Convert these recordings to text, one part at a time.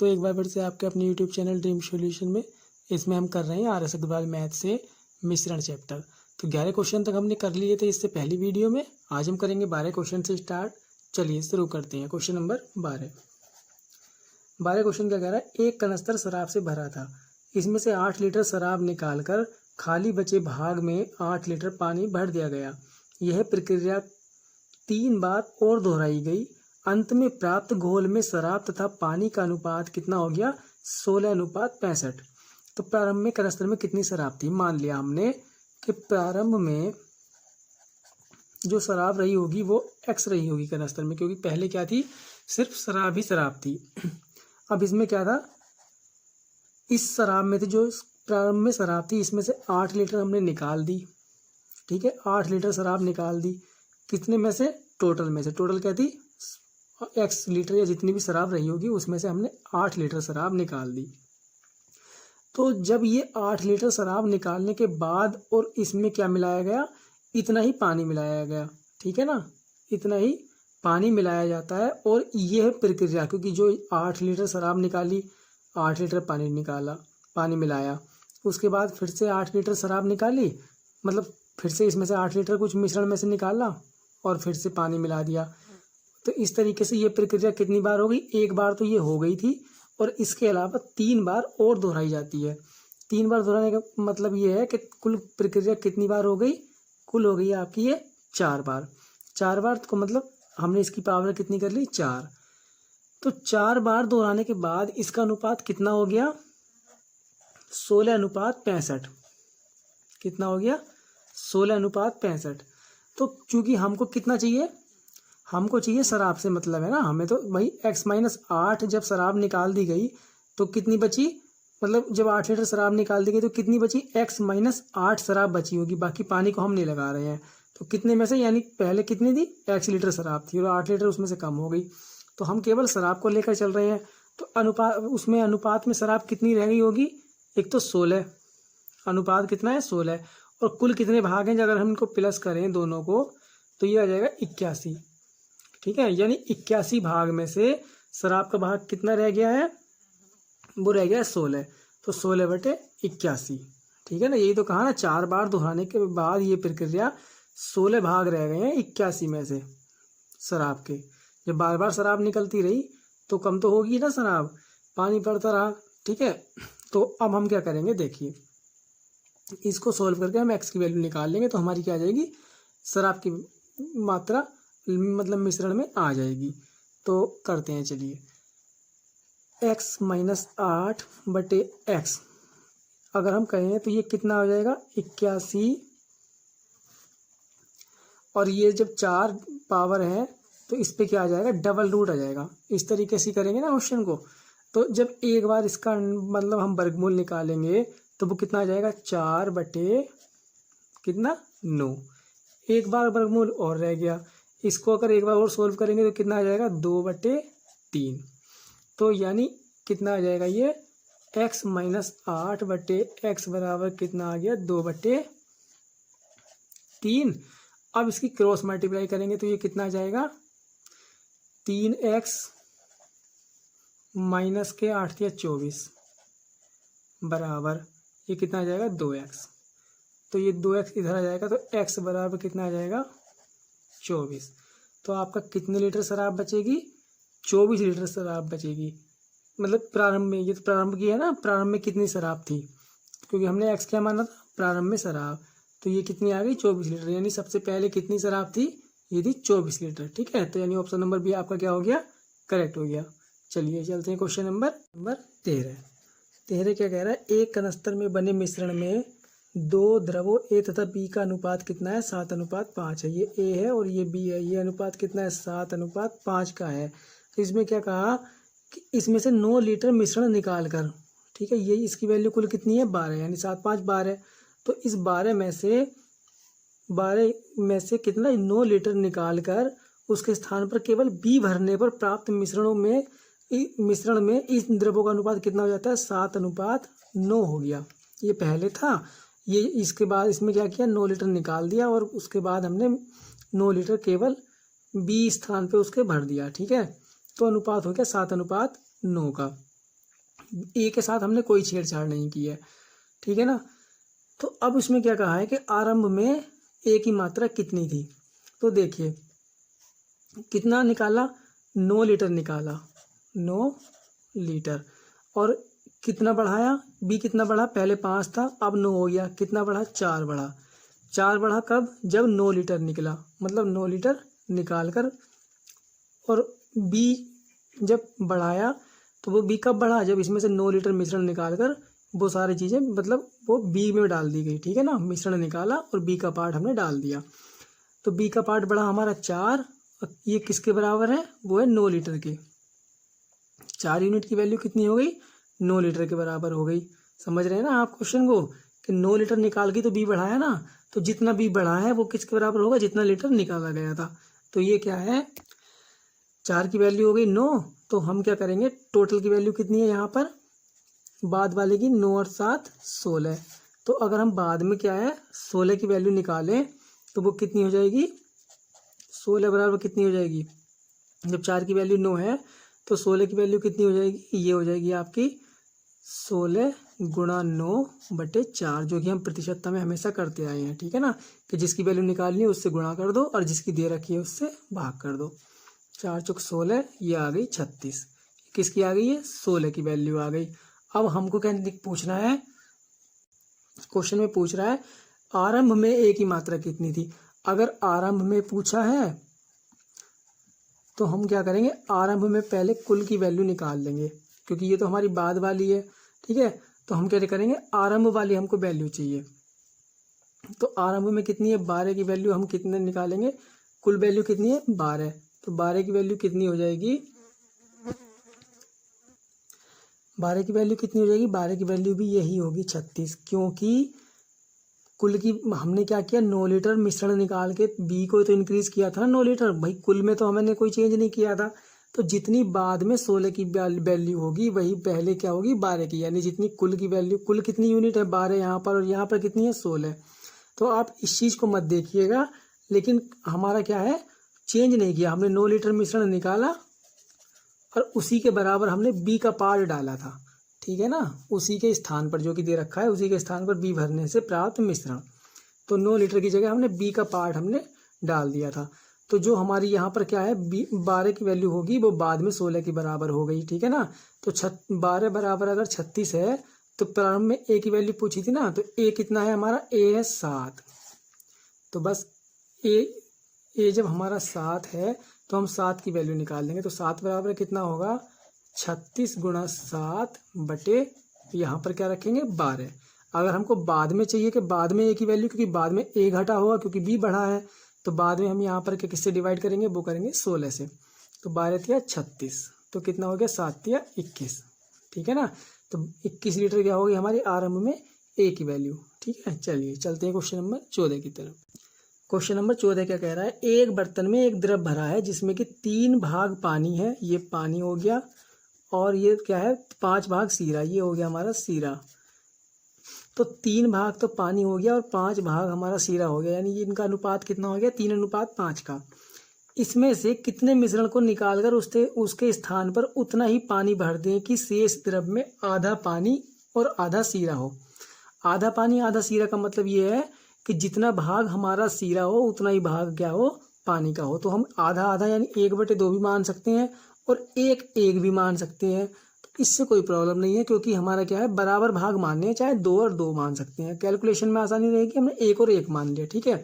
दोस्तों, एक बार फिर से आपके अपने यूट्यूब चैनल ड्रीम सॉल्यूशन में इसमें हम कर रहे हैं आर एस अग्रवाल मैथ से मिश्रण चैप्टर। तो 11 क्वेश्चन तक हमने कर लिए थे इससे पहली वीडियो में। आज हम करेंगे 12 क्वेश्चन से स्टार्ट। चलिए शुरू करते हैं। क्वेश्चन नंबर 12 क्वेश्चन क्या कह रहा है, एक कनस्तर शराब से भरा था। इसमें से 8 लीटर शराब निकालकर खाली बचे भाग में 8 लीटर पानी भर दिया गया। यह प्रक्रिया 3 बार और दोहराई गई। अंत में प्राप्त घोल में शराब तथा पानी का अनुपात कितना हो गया, 16:65। तो प्रारंभ में कनस्तर में कितनी शराब थी, मान लिया हमने कि प्रारंभ में जो शराब रही होगी वो x रही होगी कनस्तर में, क्योंकि पहले क्या थी, सिर्फ शराब ही शराब थी। अब इसमें क्या था, इस शराब में थी जो प्रारंभ में शराब थी, इसमें से 8 लीटर हमने निकाल दी। ठीक है, 8 लीटर शराब निकाल दी। कितने में से, टोटल में से। टोटल क्या थी, x लीटर या जितनी भी शराब रही होगी उसमें से हमने 8 लीटर शराब निकाल दी। तो जब ये 8 लीटर शराब निकालने के बाद और इसमें क्या मिलाया गया, इतना ही पानी मिलाया गया। ठीक है ना, इतना ही पानी मिलाया जाता है। और यह प्रक्रिया, क्योंकि जो 8 लीटर शराब निकाली, 8 लीटर पानी निकाला, पानी मिलाया, उसके बाद फिर से 8 लीटर शराब निकाली, मतलब फिर से इसमें से 8 लीटर कुछ मिश्रण में से निकाला और फिर से पानी मिला दिया। तो इस तरीके से ये प्रक्रिया कितनी बार हो गई, एक बार तो ये हो गई थी, और इसके अलावा 3 बार और दोहराई जाती है। 3 बार दोहराने का मतलब ये है कि कुल प्रक्रिया कितनी बार हो गई, कुल हो गई आपकी ये 4 बार। 4 बार को मतलब हमने इसकी पावर कितनी कर ली, 4। तो 4 बार दोहराने के बाद इसका अनुपात कितना हो गया, 16:65। कितना हो गया, 16:65। तो चूंकि हमको कितना चाहिए, हमको चाहिए शराब से मतलब है ना, हमें तो भाई x-8 जब शराब निकाल दी गई तो कितनी बची, मतलब जब 8 लीटर शराब निकाल दी गई तो कितनी बची, x-8 शराब बची होगी। बाकी पानी को हम नहीं लगा रहे हैं। तो कितने में से, यानी पहले कितनी थी, x लीटर शराब थी और 8 लीटर उसमें से कम हो गई। तो हम केवल शराब को लेकर चल रहे हैं। तो अनुपात में शराब कितनी रह गई होगी, एक तो 16, अनुपात कितना है 16, और कुल कितने भाग हैं, अगर हम इनको प्लस करें दोनों को तो ये आ जाएगा 81। ठीक है, यानी 81 भाग में से शराब का भाग कितना रह गया है, वो रह गया 16। तो 16/81। ठीक है ना, यही तो कहा ना, 4 बार दोहराने के बाद ये प्रक्रिया 16 भाग रह गए हैं 81 में से शराब के। जब बार बार शराब निकलती रही तो कम तो होगी ना शराब, पानी पड़ता रहा। ठीक है, तो अब हम क्या करेंगे, देखिए इसको सोल्व करके हम x की वैल्यू निकाल लेंगे तो हमारी क्या आ जाएगी, शराब की मात्रा मतलब मिश्रण में आ जाएगी। तो करते हैं, चलिए x-8/x अगर हम कहें तो ये कितना हो जाएगा, 81। और ये जब 4 पावर है तो इस पे क्या आ जाएगा, डबल रूट आ जाएगा। इस तरीके से करेंगे ना क्वेश्चन को। तो जब एक बार इसका मतलब हम वर्गमूल निकालेंगे तो वो कितना आ जाएगा, 4/9। एक बार वर्गमूल और रह गया, इसको अगर एक बार और सोल्व करेंगे तो कितना आ जाएगा, 2/3। तो यानी कितना आ जाएगा, ये x-8/x बराबर कितना आ गया, 2/3। अब इसकी क्रॉस मल्टीप्लाई करेंगे तो ये कितना आ जाएगा, 3x माइनस के 8 या 24 बराबर ये कितना आ जाएगा, 2x। तो ये 2x इधर आ जाएगा तो x बराबर कितना आ जाएगा, 24। तो आपका कितने लीटर शराब बचेगी, 24 लीटर शराब बचेगी। मतलब प्रारंभ में, ये तो प्रारंभ की है ना, प्रारंभ में कितनी शराब थी, क्योंकि हमने x क्या माना था, प्रारंभ में शराब। तो ये कितनी आ गई, 24 लीटर। यानी सबसे पहले कितनी शराब थी, ये थी 24 लीटर। ठीक है, तो यानी ऑप्शन नंबर बी आपका क्या हो गया, करेक्ट हो गया। चलिए चलते हैं क्वेश्चन नंबर 13 क्या कह रहा है, एक कनस्तर में बने मिश्रण में 2 द्रवों ए तथा बी का अनुपात कितना है, 7:5 है। ये ए है और ये बी है। ये अनुपात कितना है, 7:5 का है। तो इसमें क्या कहा कि इसमें से 9 लीटर मिश्रण निकाल कर, ठीक है, ये इसकी वैल्यू कुल कितनी है, 12, यानी 7×5 12। तो इस 12 में से कितना, 9 लीटर निकाल कर उसके स्थान पर केवल बी भरने पर प्राप्त मिश्रण में इस द्रव्यों का अनुपात कितना हो जाता है, 7:9 हो गया। ये पहले था, ये इसके बाद इसमें क्या किया, 9 लीटर निकाल दिया और उसके बाद हमने 9 लीटर केवल बी स्थान पे उसके भर दिया। ठीक है, तो अनुपात हो गया 7:9 का। ए के साथ हमने कोई छेड़छाड़ नहीं की है, ठीक है ना। तो अब उसमें क्या कहा है कि आरंभ में ए की मात्रा कितनी थी। तो देखिए कितना निकाला, 9 लीटर निकाला, 9 लीटर। और कितना बढ़ाया, बी कितना बढ़ा, पहले 5 था अब 9 हो गया, कितना बढ़ा, 4 बढ़ा। 4 बढ़ा कब, जब 9 लीटर निकला, मतलब 9 लीटर निकाल कर। और बी जब बढ़ाया तो वो बी कब बढ़ा, जब इसमें से 9 लीटर मिश्रण निकाल कर वो सारी चीज़ें मतलब वो बी में डाल दी गई, ठीक है ना। मिश्रण निकाला और बी का पार्ट हमने डाल दिया। तो बी का पार्ट बढ़ा हमारा 4, ये किसके बराबर है, वो है 9 लीटर के। 4 यूनिट की वैल्यू कितनी हो गई, 9 लीटर के बराबर हो गई। समझ रहे हैं ना आप क्वेश्चन को, कि 9 लीटर निकाल के तो बी बढ़ाया ना, तो जितना बी बढ़ा है वो किसके बराबर होगा, जितना लीटर निकाला गया था। तो ये क्या है, 4 की वैल्यू हो गई 9। तो हम क्या करेंगे, टोटल की वैल्यू कितनी है यहाँ पर, बाद वाले की 9 और 7 16। तो अगर हम बाद में क्या है 16 की वैल्यू निकालें तो वो कितनी हो जाएगी, 16 बराबर कितनी हो जाएगी, जब 4 की वैल्यू 9 है तो 16 की वैल्यू कितनी हो जाएगी, ये हो जाएगी आपकी 16 गुणा 9/4, जो कि हम प्रतिशतता में हमेशा करते आए हैं, ठीक है ना। कि जिसकी वैल्यू निकालनी है उससे गुणा कर दो और जिसकी दे रखी है उससे भाग कर दो। 4 चौक 16, ये आ गई 36। किसकी आ गई है, 16 की वैल्यू आ गई। अब हमको क्या पूछना है, क्वेश्चन में पूछ रहा है आरंभ में ए की मात्रा कितनी थी। अगर आरंभ में पूछा है तो हम क्या करेंगे, आरंभ में पहले कुल की वैल्यू निकाल लेंगे, क्योंकि ये तो हमारी बाद वाली है, ठीक है। तो हम क्या करेंगे, आरंभ वाली हमको वैल्यू चाहिए। तो आरंभ में कितनी है, 12 की वैल्यू हम कितने निकालेंगे, कुल वैल्यू कितनी है 12। तो 12 की वैल्यू कितनी हो जाएगी, 12 की वैल्यू कितनी हो जाएगी, 12 की वैल्यू भी यही होगी 36। क्योंकि कुल की हमने क्या किया, 9 लीटर मिश्रण निकाल के बी को तो इंक्रीज किया था ना 9 लीटर, भाई कुल में तो हमने कोई चेंज नहीं किया था। तो जितनी बाद में 16 की वैल्यू होगी वही पहले क्या होगी 12 की, यानी जितनी कुल की वैल्यू, कुल कितनी यूनिट है 12 यहाँ पर, और यहाँ पर कितनी है 16। तो आप इस चीज़ को मत देखिएगा, लेकिन हमारा क्या है, चेंज नहीं किया, हमने 9 लीटर मिश्रण निकाला और उसी के बराबर हमने बी का पार्ट डाला था, ठीक है ना। उसी के स्थान पर जो कि दे रखा है उसी के स्थान पर बी भरने से प्राप्त मिश्रण। तो 9 लीटर की जगह हमने बी का पार्ट हमने डाल दिया था। तो जो हमारी यहाँ पर क्या है, 12 की वैल्यू होगी वो बाद में 16 के बराबर हो गई, ठीक है ना। तो 12 बराबर अगर 36 है तो प्रारंभ में ए की वैल्यू पूछी थी ना, तो ए कितना है हमारा, ए है 7। तो बस ए जब हमारा 7 है तो हम 7 की वैल्यू निकाल देंगे। तो 7 बराबर कितना होगा, 36 गुणा 7 बटे यहाँ पर क्या रखेंगे 12। अगर हमको बाद में चाहिए कि बाद में ए की वैल्यू, क्योंकि बाद में ए घटा होगा क्योंकि बी बढ़ा है, तो बाद में हम यहाँ पर किससे डिवाइड करेंगे, वो करेंगे 16 से। तो 12 तिया 36, तो कितना हो गया 7 तिया 21, ठीक है ना। तो 21 लीटर क्या होगी हमारी आरंभ में ए की वैल्यू, ठीक है। चलिए चलते हैं क्वेश्चन नंबर 14 की तरफ। क्वेश्चन नंबर 14 क्या कह रहा है, एक बर्तन में एक द्रव भरा है जिसमें कि 3 भाग पानी है, ये पानी हो गया, और ये क्या है 5 भाग सीरा, ये हो गया हमारा सीरा। तो 3 भाग तो पानी हो गया और 5 भाग हमारा सीरा हो गया, यानी इनका अनुपात कितना हो गया 3:5 का। इसमें से कितने मिश्रण को निकालकर उसके स्थान पर उतना ही पानी भर दें कि शेष द्रव में आधा पानी और आधा सीरा हो। आधा पानी आधा सीरा का मतलब ये है कि जितना भाग हमारा सीरा हो उतना ही भाग क्या हो, पानी का हो। तो हम आधा आधा यानी 1/2 भी मान सकते हैं और 1/1 भी मान सकते हैं। तो इससे कोई प्रॉब्लम नहीं है, क्योंकि हमारा क्या है बराबर भाग मानने हैं, चाहे 2 और 2 मान सकते हैं। कैलकुलेशन में आसानी रहेगी, हमने 1 और 1 मान लिया, ठीक है।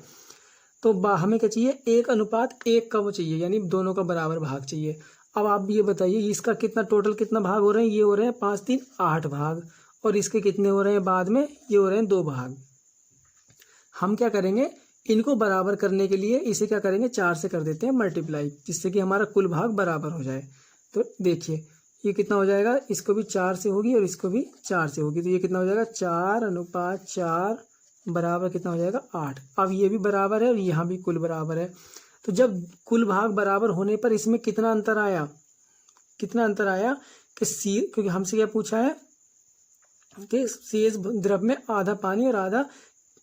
तो हमें क्या चाहिए, 1:1 का वो चाहिए, यानी दोनों का बराबर भाग चाहिए। अब आप ये बताइए इसका कितना टोटल कितना भाग हो रहे हैं, ये हो रहे हैं 5 3 8 भाग, और इसके कितने हो रहे हैं बाद में, ये हो रहे हैं 2 भाग। हम क्या करेंगे, इनको बराबर करने के लिए इसे क्या करेंगे 4 से कर देते हैं मल्टीप्लाई, जिससे कि हमारा कुल भाग बराबर हो जाए। तो देखिए ये कितना हो जाएगा, इसको भी 4 से होगी और इसको भी 4 से होगी, तो ये कितना हो जाएगा 4:4 बराबर कितना हो जाएगा 8। अब ये भी बराबर है और यहाँ भी कुल बराबर है। तो जब कुल भाग बराबर होने पर इसमें कितना अंतर आया, कितना अंतर आया कि क्योंकि हमसे क्या पूछा है कि शेष द्रव में आधा पानी और आधा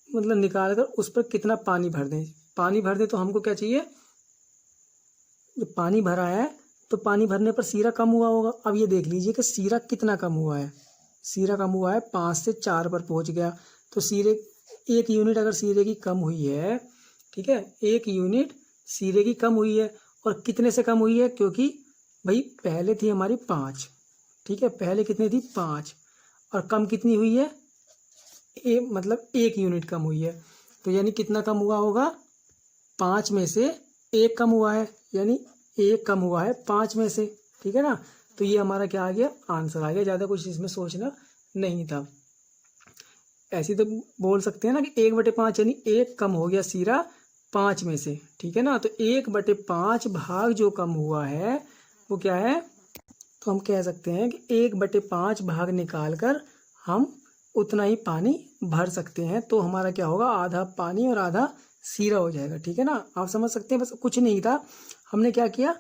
मतलब निकाल कर उस पर कितना पानी भर दें। पानी भर दें तो हमको क्या चाहिए, जो पानी भरा है तो पानी भरने पर सीरा कम हुआ होगा। अब ये देख लीजिए कि सीरा कितना कम हुआ है। सीरा कम हुआ है 5 से 4 पर पहुंच गया। तो सीरे 1 यूनिट अगर सीरे की कम हुई है, ठीक है, 1 यूनिट सीरे की कम हुई है। और कितने से कम हुई है? क्योंकि भाई पहले थी हमारी 5, ठीक है, पहले कितनी थी 5 और कम कितनी हुई है? मतलब 1 यूनिट कम हुई है। तो यानी कितना कम हुआ होगा? 5 में से 1 कम हुआ है, यानी 1 कम हुआ है 5 में से, ठीक है ना। तो ये हमारा क्या आ गया? आंसर आ गया। ज़्यादा कुछ इसमें सोचना नहीं था। ऐसे तो बोल सकते हैं ना कि 1/5 यानी 1 कम हो गया सीरा 5 में से, ठीक है ना। तो 1/5 भाग जो कम हुआ है वो क्या है? तो हम कह सकते हैं कि 1/5 भाग निकाल कर हम उतना ही पानी भर सकते हैं। तो हमारा क्या होगा? आधा पानी और आधा सीरा हो जाएगा, ठीक है ना। आप समझ सकते हैं। बस कुछ नहीं था, हमने क्या किया,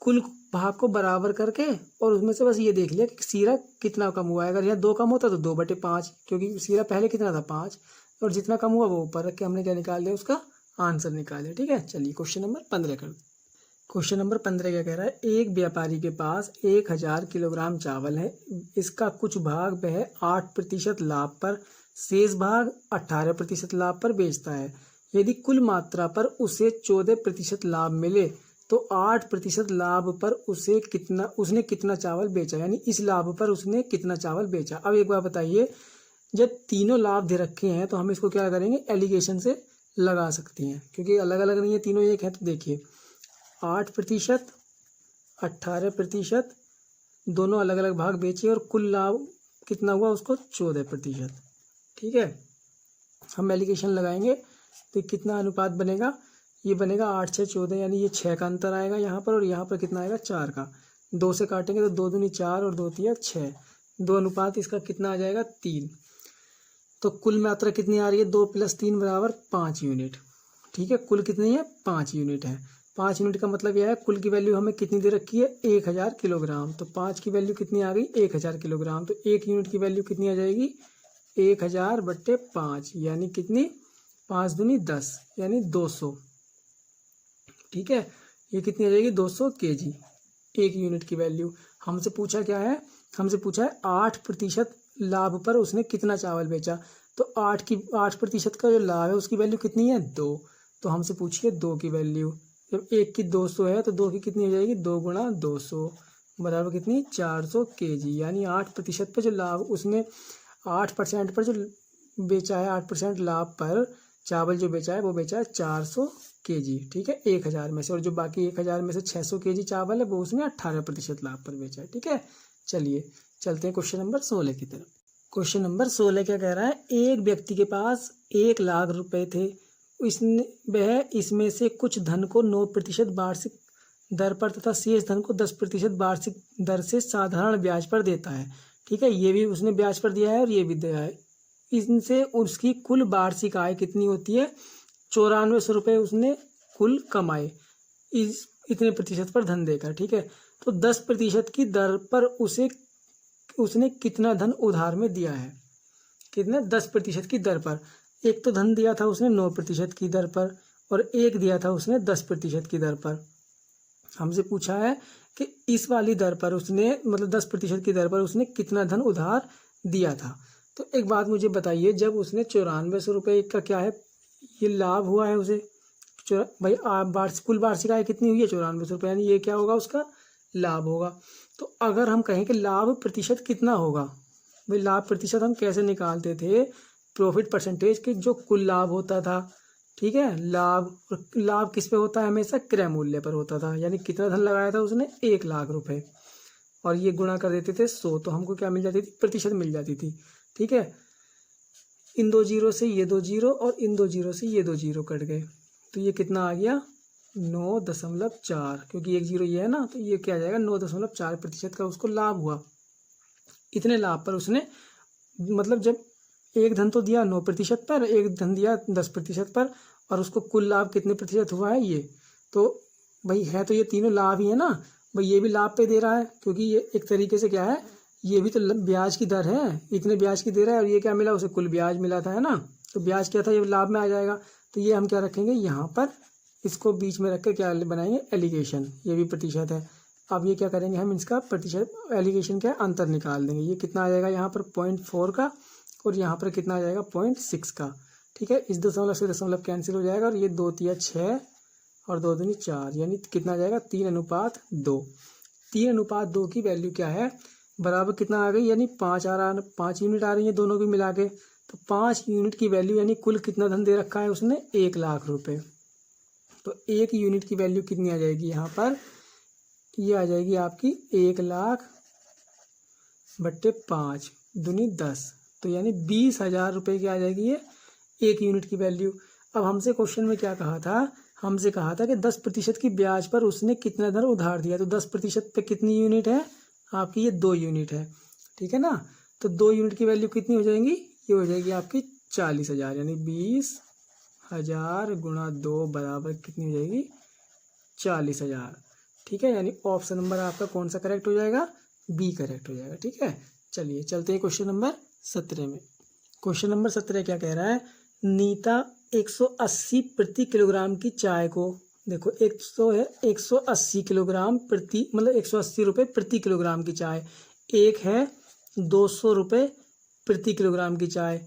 कुल भाग को बराबर करके और उसमें से बस ये देख लिया कि सीरा कितना कम हुआ है। अगर यहाँ 2 कम होता तो 2/5, क्योंकि सीरा पहले कितना था 5, और जितना कम हुआ वो ऊपर रख के हमने क्या निकाल लिया? उसका आंसर निकाल लिया, ठीक है। चलिए क्वेश्चन नंबर 15 कर। क्वेश्चन नंबर 15 क्या कह रहा है? एक व्यापारी के पास 1000 किलोग्राम चावल है। इसका कुछ भाग वह 8% लाभ पर, शेष भाग 18% लाभ पर बेचता है। यदि कुल मात्रा पर उसे 14% लाभ मिले तो 8% लाभ पर उसने कितना चावल बेचा, यानी इस लाभ पर उसने कितना चावल बेचा। अब एक बार बताइए, जब तीनों लाभ दे रखे हैं तो हम इसको क्या करेंगे? एलिगेशन से लगा सकते हैं, क्योंकि अलग अलग नहीं है, तीनों एक है। तो देखिए 8%, 18%, दोनों अलग अलग भाग बेचे और कुल लाभ कितना हुआ उसको? 14%, ठीक है। हम एलिगेशन लगाएंगे तो कितना अनुपात बनेगा? ये बनेगा 8 6 14, यानी ये 6 का अंतर आएगा यहाँ पर, और यहाँ पर कितना आएगा? 4 का। 2 से काटेंगे तो 2 दूनी 4 और 2 तिया 6, 2 अनुपात इसका कितना आ जाएगा? 3। तो कुल मात्रा कितनी आ रही है? 2 + 3 = 5 यूनिट, ठीक है। कुल कितनी है? 5 यूनिट है। 5 यूनिट का मतलब यह है कुल की वैल्यू हमें कितनी दे रखी है? 1000 किलोग्राम। तो 5 की वैल्यू कितनी आ गई? 1000 किलोग्राम। तो 1 यूनिट की वैल्यू कितनी आ जाएगी? 1000/5, यानी कितनी? 5 दूनी 10, यानी 200, ठीक है। ये कितनी आ जाएगी? 200 kg, 1 यूनिट की वैल्यू। हमसे पूछा क्या है? हमसे पूछा है 8% लाभ पर उसने कितना चावल बेचा। तो 8% का जो लाभ है उसकी वैल्यू कितनी है? 2। तो हमसे पूछिए 2 की वैल्यू। जब 1 की 200 है तो 2 की कितनी हो जाएगी? 2 × 200 बराबर कितनी? 400 kg। यानी 8% पर जो लाभ उसने 8% पर जो बेचा है, 8% लाभ पर चावल जो बेचा है वो बेचा है 400 kg, ठीक है, 1000 में से। और जो बाकी 1000 में से 600 kg चावल है वो उसने 18% लाभ पर बेचा है, ठीक है। चलिए चलते हैं क्वेश्चन नंबर 16 की तरफ। क्वेश्चन नंबर 16 क्या कह रहा है? एक व्यक्ति के पास 1 लाख रुपए थे। वह इसमें से कुछ धन को 9% वार्षिक दर पर तथा शेष धन को 10% वार्षिक दर से साधारण ब्याज पर देता है, ठीक है। ये भी उसने ब्याज पर दिया है और ये भी दिया है। इनसे उसकी कुल वार्षिक आय कितनी होती है? 9400 रुपये उसने कुल कमाए इतने प्रतिशत पर धन देकर, ठीक है। तो 10% की दर पर उसने कितना धन उधार में दिया है? कितना? 10% की दर पर। एक तो धन दिया था उसने 9% की दर पर और एक दिया था उसने 10% की दर पर। हमसे पूछा है कि इस वाली दर पर उसने, मतलब 10% की दर पर उसने कितना धन उधार दिया था। तो एक बात मुझे बताइए, जब उसने 9400 रुपये का क्या है, ये लाभ हुआ है उसे, भाई कुल वार्षिक आय कितनी हुई है? 9400 रुपये, यानी ये क्या होगा? उसका लाभ होगा। तो अगर हम कहें कि लाभ प्रतिशत कितना होगा, भाई लाभ प्रतिशत हम कैसे निकालते थे? प्रॉफिट परसेंटेज के जो कुल लाभ होता था, ठीक है। लाभ किस पे होता है? हमेशा क्रय मूल्य पर होता था। यानी कितना धन लगाया था उसने? 1 लाख रुपए, और ये गुणा कर देते थे 100, तो हमको क्या मिल जाती थी? प्रतिशत मिल जाती थी, ठीक है। इन 2 जीरो से ये 2 जीरो और इन 2 जीरो से ये 2 जीरो कट गए, तो ये कितना आ गया? 9.4, क्योंकि 1 जीरो ये है ना, तो ये क्या आ जाएगा? 9.4% का उसको लाभ हुआ। इतने लाभ पर उसने, मतलब जब एक धन तो दिया 9% पर, एक धन दिया 10% पर, और उसको कुल लाभ कितने प्रतिशत हुआ है? ये तो भाई है, तो ये तीनों लाभ ही है ना भाई। ये भी लाभ पे दे रहा है, क्योंकि ये एक तरीके से क्या है, ये भी तो ब्याज की दर है, इतने ब्याज की दे रहा है, और ये क्या मिला उसे? कुल ब्याज मिला था, है ना। तो ब्याज क्या था? ये लाभ में आ जाएगा। तो ये हम क्या रखेंगे यहाँ पर? इसको बीच में रख कर क्या बनाएंगे? एलिगेशन। ये भी प्रतिशत है, अब ये क्या करेंगे हम, इसका प्रतिशत एलिगेशन का अंतर निकाल देंगे। ये कितना आ जाएगा यहाँ पर 0.4 का, और यहाँ पर कितना आ जाएगा 0.6 का। ठीक है, इस दशमलव से दशमलव कैंसिल हो जाएगा, और ये 2 तिया 6 और 2 दूनी 4, यानी कितना आ जाएगा 3:2। 3:2 की वैल्यू क्या है, बराबर कितना आ गई, यानी 5 यूनिट आ रही है दोनों की मिला के। तो 5 यूनिट की वैल्यू यानी कुल कितना धन दे रखा है उसने, 1 लाख रुपए। तो 1 यूनिट की वैल्यू कितनी आ जाएगी यहाँ पर, ये आ जाएगी आपकी 1 लाख बट्टे 5 दूनी 10, तो यानी 20,000 रुपये की आ जाएगी ये 1 यूनिट की वैल्यू। अब हमसे क्वेश्चन में क्या कहा था, हमसे कहा था कि 10% की ब्याज पर उसने कितना धन उधार दिया। तो 10% पे कितनी यूनिट है आपकी, ये 2 यूनिट है। ठीक है ना, तो 2 यूनिट की वैल्यू कितनी हो जाएंगी, ये हो जाएगी आपकी 40,000, यानी 20,000 गुणा 2 बराबर कितनी हो जाएगी 40,000। ठीक है, यानी ऑप्शन नंबर आपका कौन सा करेक्ट हो जाएगा, बी करेक्ट हो जाएगा। ठीक है, चलिए चलते हैं क्वेश्चन नंबर 17 में। क्वेश्चन नंबर 17 क्या कह रहा है, नीता 180 प्रति किलोग्राम की चाय को, देखो 180 किलोग्राम प्रति, मतलब 180 रुपये प्रति किलोग्राम की चाय, एक है 200 रुपये प्रति किलोग्राम की चाय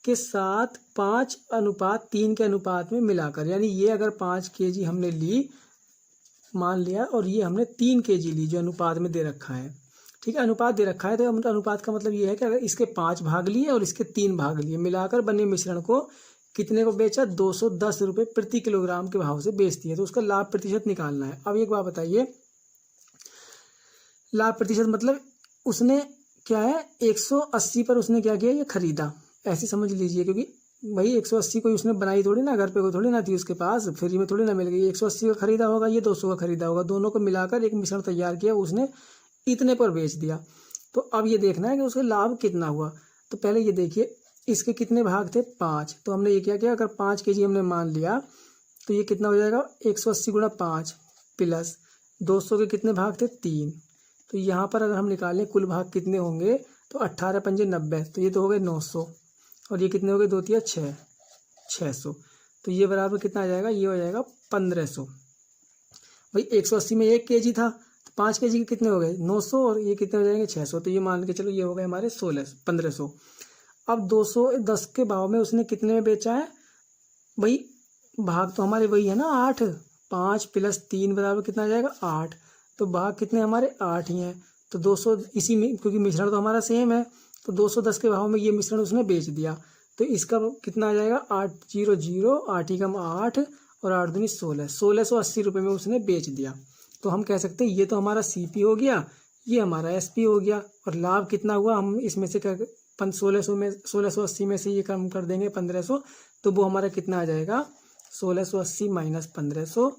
के साथ 5:3 के अनुपात में मिलाकर, यानी ये अगर 5 kg हमने ली मान लिया, और ये हमने 3 kg ली जो अनुपात में दे रखा है। ठीक है, अनुपात दे रखा है, तो अनुपात का मतलब ये है कि अगर इसके 5 भाग लिए और इसके 3 भाग लिए, मिलाकर बने मिश्रण को कितने को बेचा, 210 रुपये प्रति किलोग्राम के भाव से बेच दिया। तो उसका लाभ प्रतिशत निकालना है। अब एक बात बताइए, लाभ प्रतिशत मतलब उसने क्या है, 180 पर उसने क्या किया, ये खरीदा, ऐसे समझ लीजिए, क्योंकि भाई 180 कोई उसने बनाई थोड़ी ना, घर पे कोई थोड़ी ना थी उसके पास, फ्री में थोड़ी ना मिल गई। 180 का खरीदा होगा, ये 200 का खरीदा होगा, दोनों को मिलाकर एक मिश्रण तैयार किया, उसने इतने पर बेच दिया। तो अब ये देखना है कि उसका लाभ कितना हुआ। तो पहले ये देखिए, इसके कितने भाग थे, 5, तो हमने ये क्या किया, अगर 5 kg हमने मान लिया तो ये कितना हो जाएगा 180 गुणा 5 प्लस 200 के कितने भाग थे, 3। तो यहाँ पर अगर हम निकालें कुल भाग कितने होंगे, तो 18 पंजे 90, तो ये तो हो गए 900, और ये कितने हो गए 2 तिया 6, 600। तो ये बराबर कितना आ जाएगा, ये हो जाएगा 1500। भाई 180 में 1 kg था, तो 5 kg के कितने हो गए 900, और ये कितने हो जाएंगे 600, तो ये मान के चलो ये हो गए हमारे 1500। अब 210 के भाव में उसने कितने में बेचा है, भाई भाग तो हमारे वही है ना 8, 5 + 3 बराबर कितना आ जाएगा 8, तो भाग कितने हमारे 8 ही हैं। तो 200 इसी में, क्योंकि मिश्रण तो हमारा सेम है, तो 210 के भाव में ये मिश्रण उसने बेच दिया। तो इसका कितना आ जाएगा 800, 8 ही कम 8 और 8 दूनी 16, 1680 रुपये में उसने बेच दिया। तो हम कह सकते हैं ये तो हमारा CP हो गया, ये हमारा SP हो गया, और लाभ कितना हुआ, हम इसमें से 1680 में से ये कम कर देंगे 1500, तो वो हमारा कितना आ जाएगा 1680 माइनस 1500,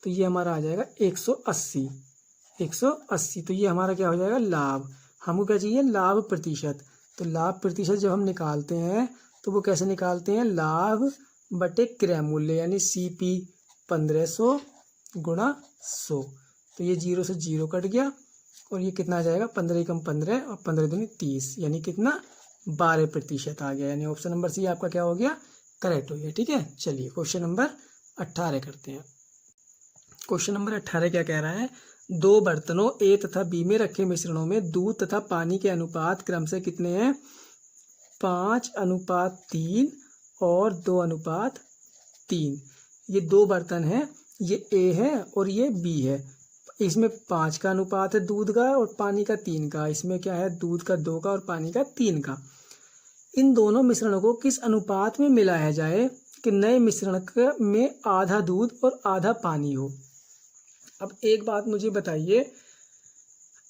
तो ये हमारा आ जाएगा 180। तो ये हमारा क्या हो जाएगा लाभ। हमको क्या चाहिए, लाभ प्रतिशत। तो लाभ प्रतिशत जब हम निकालते हैं तो वो कैसे निकालते हैं, लाभ बटे क्रय मूल्य, यानी CP 1500 गुणा 100। तो ये 0 से 0 कट गया, और ये कितना आ जाएगा 15 कम 15 और 15 दूनी 30, यानी कितना 12% आ गया। यानी ऑप्शन नंबर C आपका क्या हो गया, करेक्ट हो गया। ठीक है, चलिए क्वेश्चन नंबर 18 करते हैं। क्वेश्चन नंबर 18 क्या कह रहा है, 2 बर्तनों A तथा B में रखे मिश्रणों में दूध तथा पानी के अनुपात क्रम से कितने हैं, 5:3 और 2:3। ये 2 बर्तन हैं, ये A है और ये B है। इसमें 5 का अनुपात है दूध का और पानी का 3 का, इसमें क्या है दूध का 2 का और पानी का 3 का। इन दोनों मिश्रणों को किस अनुपात में मिलाया जाए कि नए मिश्रण में आधा दूध और आधा पानी हो। अब एक बात मुझे बताइए,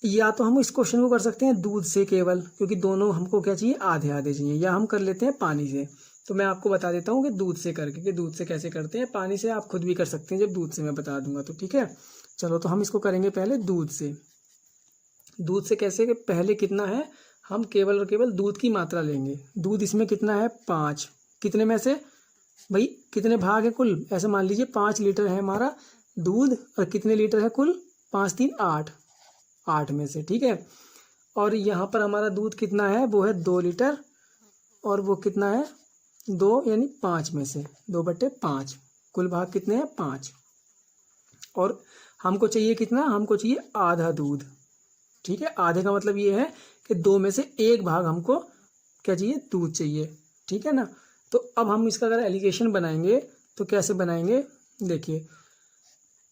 या तो हम इस क्वेश्चन को कर सकते हैं दूध से केवल, क्योंकि दोनों हमको क्या चाहिए आधे आधे चाहिए, या हम कर लेते हैं पानी से। तो मैं आपको बता देता हूँ कि दूध से करके, कि दूध से कैसे करते हैं, पानी से आप खुद भी कर सकते हैं जब दूध से मैं बता दूंगा तो। ठीक है, चलो तो हम इसको करेंगे पहले दूध से। दूध से कैसे, कि पहले कितना है, हम केवल और केवल दूध की मात्रा लेंगे। दूध इसमें कितना है 5, कितने में से भाई कितने भाग है कुल, ऐसे मान लीजिए 5 लीटर है हमारा दूध, और कितने लीटर है कुल 5 3 8, 8 में से। ठीक है, और यहाँ पर हमारा दूध कितना है, वो है 2 लीटर, और वो कितना है 2, यानी 5 में से 2/5, कुल भाग कितने हैं 5। और हमको चाहिए कितना, हमको चाहिए आधा दूध। ठीक है, आधे का मतलब ये है कि 2 में से 1 भाग हमको क्या चाहिए, दूध चाहिए। ठीक है ना। तो अब हम इसका अगर एलिगेशन बनाएंगे तो कैसे बनाएंगे, देखिए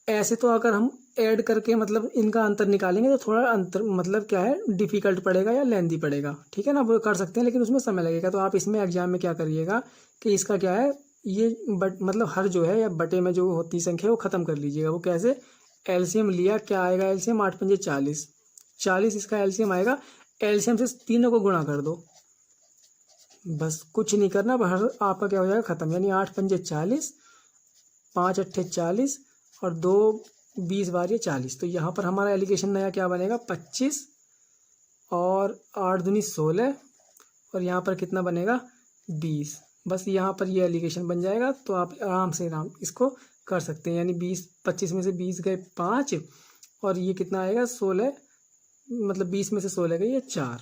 ऐसे तो अगर हम ऐड करके मतलब इनका अंतर निकालेंगे तो थोड़ा अंतर मतलब क्या है, डिफिकल्ट पड़ेगा या लेंदी पड़ेगा। ठीक है ना, वो कर सकते हैं लेकिन उसमें समय लगेगा। तो आप इसमें एग्जाम में क्या करिएगा कि इसका क्या है, ये मतलब हर जो है या बटे में जो होती संख्या वो खत्म कर लीजिएगा। वो कैसे, एलसीएम लिया, क्या आएगा एलसीएम, 8 पंजे 40, 40 इसका एलसीएम आएगा। एलसीएम से तीनों को गुणा कर दो, बस कुछ नहीं करना, हर आपका क्या हो जाएगा, खत्म। यानी 8 पंजे 40, 5 अट्ठे 40 और 2 20 बार ये 40। तो यहाँ पर हमारा एलिगेशन नया क्या बनेगा, 25 और 8 दूनी 16 और यहाँ पर कितना बनेगा, 20। बस यहाँ पर ये एलिगेशन बन जाएगा। तो आप आराम से इसको कर सकते हैं। यानी 25 में से 20 गए 5 और ये कितना आएगा 16, मतलब 20 में से 16 गए ये 4।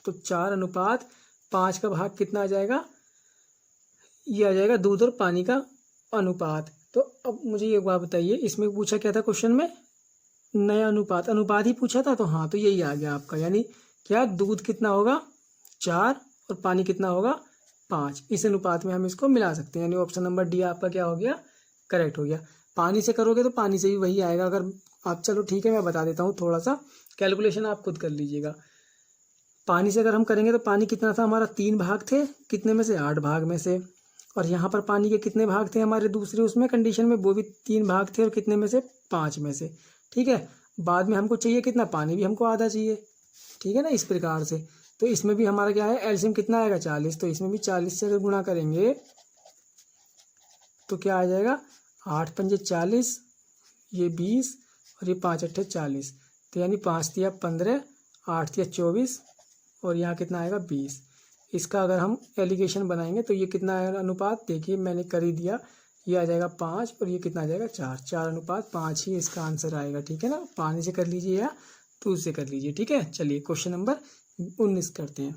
तो 4:5 का भाग कितना आ जाएगा, ये आ जाएगा दूध और पानी का अनुपात। तो अब मुझे एक बात बताइए, इसमें पूछा क्या था क्वेश्चन में, नया अनुपात, अनुपात ही पूछा था। तो हाँ, तो यही आ गया आपका। यानी क्या, दूध कितना होगा 4 और पानी कितना होगा 5। इस अनुपात में हम इसको मिला सकते हैं। यानी ऑप्शन नंबर डी आपका क्या हो गया, करेक्ट हो गया। पानी से करोगे तो पानी से भी वही आएगा। अगर आप, चलो ठीक है मैं बता देता हूँ, थोड़ा सा कैलकुलेशन आप खुद कर लीजिएगा। पानी से अगर हम करेंगे तो पानी कितना था हमारा, 3 भाग थे, कितने में से, 8 भाग में से। और यहाँ पर पानी के कितने भाग थे हमारे दूसरे उसमें कंडीशन में, वो भी 3 भाग थे और कितने में से, 5 में से। ठीक है, बाद में हमको चाहिए कितना, पानी भी हमको आधा चाहिए। ठीक है ना, इस प्रकार से। तो इसमें भी हमारा क्या है, एलसीएम कितना आएगा 40। तो इसमें भी 40 से अगर गुणा करेंगे तो क्या आ जाएगा, 8 पंजे 40, ये 20 और ये 5 अट्ठे 40। तो यानी 5 तिया 15, 8 तिया 24 और यहाँ कितना आएगा 20। इसका अगर हम एलिगेशन बनाएंगे तो ये कितना आएगा अनुपात, देखिए मैंने कर ही दिया, ये आ जाएगा 5 और ये कितना आ जाएगा 4, 4:5 ही इसका आंसर आएगा। ठीक है ना, पानी से कर लीजिए या दूध से कर लीजिए। ठीक है, चलिए क्वेश्चन नंबर 19 करते हैं।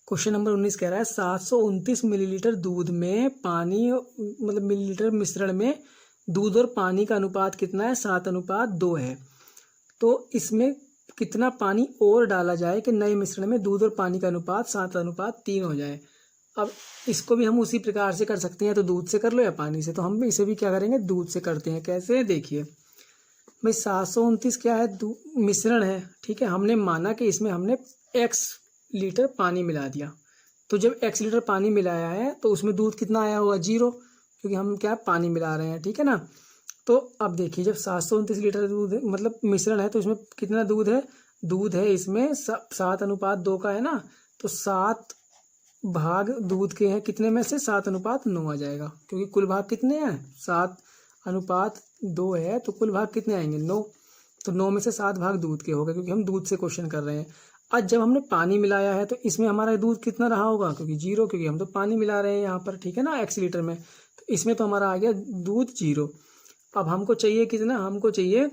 क्वेश्चन नंबर 19 कह रहा है 729 मिलीलीटर दूध में पानी, मतलब मिलीलीटर मिश्रण में दूध और पानी का अनुपात कितना है, 7:2 है। तो इसमें कितना पानी और डाला जाए कि नए मिश्रण में दूध और पानी का अनुपात 7:3 हो जाए। अब इसको भी हम उसी प्रकार से कर सकते हैं, तो दूध से कर लो या पानी से। तो हम इसे भी क्या करेंगे, दूध से करते हैं। कैसे, देखिए भाई 729 क्या है, मिश्रण है। ठीक है, हमने माना कि इसमें हमने x लीटर पानी मिला दिया। तो जब x लीटर पानी मिलाया है तो उसमें दूध कितना आया होगा, 0, क्योंकि हम क्या पानी मिला रहे हैं। ठीक है ना। तो अब देखिए जब 729 लीटर दूध मतलब मिश्रण है तो इसमें कितना दूध है, दूध है इसमें 7:2 का है ना। तो 7 भाग दूध के हैं, कितने में से, 7:9 आ जाएगा। क्योंकि कुल भाग कितने हैं, 7:2 है तो कुल भाग कितने आएंगे, 9। तो 9 में से 7 भाग दूध के हो गए, क्योंकि हम दूध से क्वेश्चन कर रहे हैं। आज जब हमने पानी मिलाया है तो इसमें हमारा दूध कितना रहा होगा, क्योंकि 0, क्योंकि हम तो पानी मिला रहे हैं यहाँ पर। ठीक है ना, x लीटर में। तो इसमें तो हमारा आ गया दूध 0। अब हमको चाहिए कितना, हमको चाहिए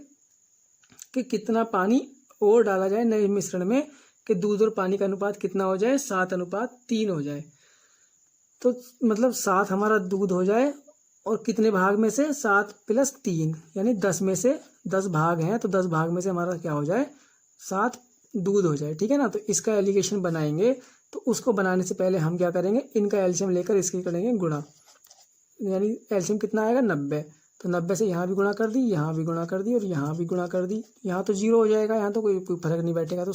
कि कितना पानी और डाला जाए नए मिश्रण में कि दूध और पानी का अनुपात कितना हो जाए, 7:3 हो जाए। तो मतलब 7 हमारा दूध हो जाए और कितने भाग में से, 7 + 3 यानी 10 में से 10 भाग हैं। तो 10 भाग में से हमारा क्या हो जाए, 7 दूध हो जाए। ठीक है ना। तो इसका एलिगेशन बनाएंगे तो उसको बनाने से पहले हम क्या करेंगे, इनका एलसीएम लेकर इसकी करेंगे गुणा। यानी एलसीएम कितना आएगा, 90। तो 90 से यहाँ भी गुणा कर दी, यहाँ भी गुणा कर दी और यहाँ भी गुणा कर दी। यहाँ तो 0 हो जाएगा, यहाँ तो कोई फर्क नहीं बैठेगा। तो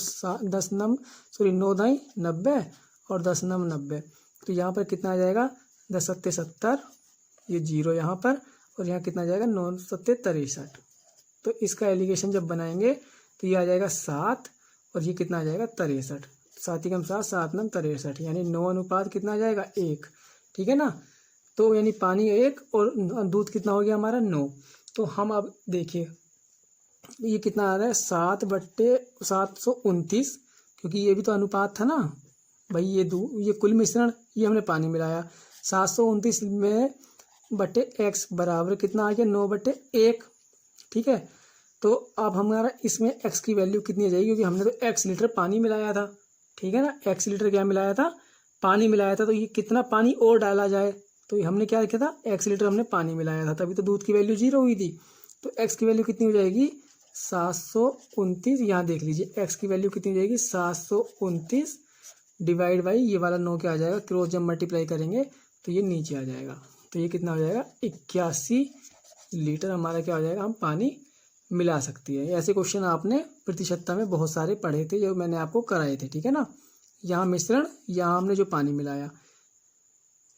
9 दाई 90 और 10 9 90। तो यहाँ पर कितना आ जाएगा, 10 7 70, ये 0 यहाँ पर और यहाँ कितना आ जाएगा, 9 7 63। तो इसका एलिगेशन जब बनाएंगे तो ये आ जाएगा 7 और ये कितना आ जाएगा 63। 7 × 7 7 9 63 यानी 9 कितना आ जाएगा, 1। ठीक है ना। तो यानी पानी 1 और दूध कितना हो गया हमारा, 9। तो हम अब देखिए ये कितना आ रहा है, 7/729, क्योंकि ये भी तो अनुपात था ना भाई। ये कुल मिश्रण, ये हमने पानी मिलाया। 729 में बटे x बराबर कितना आ गया, 9/1। ठीक है। तो अब हमारा इसमें x की वैल्यू कितनी आ जाएगी, क्योंकि हमने तो x लीटर पानी मिलाया था। ठीक है ना, x लीटर क्या मिलाया था, पानी मिलाया था। तो ये कितना पानी और डाला जाए, तो हमने क्या लिखा था, x लीटर हमने पानी मिलाया था, तभी तो दूध की वैल्यू 0 हुई थी। तो x की वैल्यू कितनी हो जाएगी 729। यहाँ देख लीजिए x की वैल्यू कितनी हो जाएगी 729 डिवाइड बाई ये वाला 9 क्या आ जाएगा, क्रॉस जब मल्टीप्लाई करेंगे तो ये नीचे आ जाएगा। तो ये कितना हो जाएगा 81 लीटर हमारा क्या हो जाएगा, हम पानी मिला सकती है। ऐसे क्वेश्चन आपने प्रतिशतता में बहुत सारे पढ़े थे जो मैंने आपको कराए थे, ठीक है ना। यहाँ मिश्रण, यहाँ हमने जो पानी मिलाया,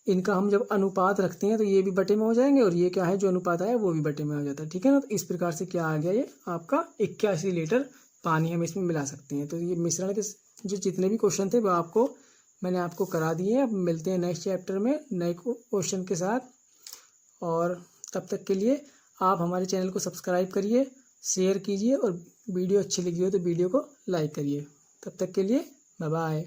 इनका हम जब अनुपात रखते हैं तो ये भी बटे में हो जाएंगे और ये क्या है जो अनुपात आया वो भी बटे में हो जाता है, ठीक है ना। तो इस प्रकार से क्या आ गया, ये आपका 81 लीटर पानी हम इसमें मिला सकते हैं। तो ये मिश्रण के जो जितने भी क्वेश्चन थे वो मैंने आपको करा दिए हैं। अब मिलते हैं नेक्स्ट चैप्टर में नए क्वेश्चन के साथ, और तब तक के लिए आप हमारे चैनल को सब्सक्राइब करिए, शेयर कीजिए और वीडियो अच्छी लगी हो तो वीडियो को लाइक करिए। तब तक के लिए बाय बाय।